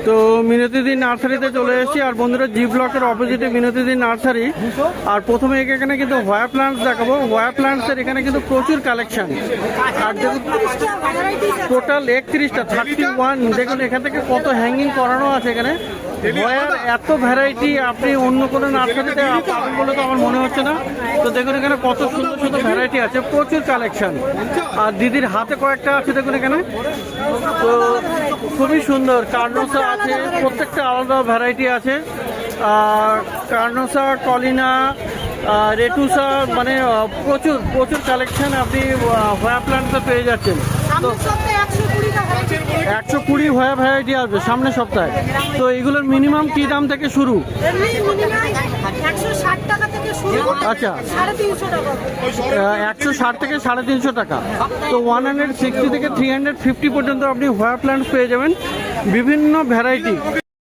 তো মিনতিদি নার্সারিতে চলে এসেছি, আর বন্ধুরা জি ব্লকের অপোজিটে মিনতিদি নার্সারি। আর প্রথমে এখানে কিন্তু হোয়া প্লান্টস দেখাবো। হোয়া প্লান্টসের এখানে কিন্তু প্রচুর কালেকশন। আর দেখুন টোটাল 31টা 31। দেখুন এখান থেকে কত হ্যাঙ্গিং করানো আছে এখানে। হোয়ার এত ভ্যারাইটি আপনি অন্য কোনো নার্সারিতে পাবেন বলে তো আমার মনে হচ্ছে না। তো দেখুন এখানে কত সুন্দর সুন্দর ভ্যারাইটি আছে, প্রচুর কালেকশন। আর দিদির হাতে কয়েকটা আছে দেখুন এখানে। তো খুবই সুন্দর। কার্নোসা আছে, প্রত্যেকটা আলাদা ভ্যারাইটি আছে। আর কার্নোসা, কলিনা, রেটুসা, মানে প্রচুর প্রচুর কালেকশন আপনি হোয়া প্ল্যান্টসে পেয়ে যাচ্ছেন। তো 120 হোয়া ভ্যারাইটি আসবে সামনের সপ্তাহে। তো এগুলোর মিনিমাম কি দাম থেকে শুরু? আচ্ছা, 160 থেকে 350 টাকা। তো 160 থেকে 350 পর্যন্ত আপনি হোয়া প্ল্যান্টস পেয়ে যাবেন, বিভিন্ন ভ্যারাইটি।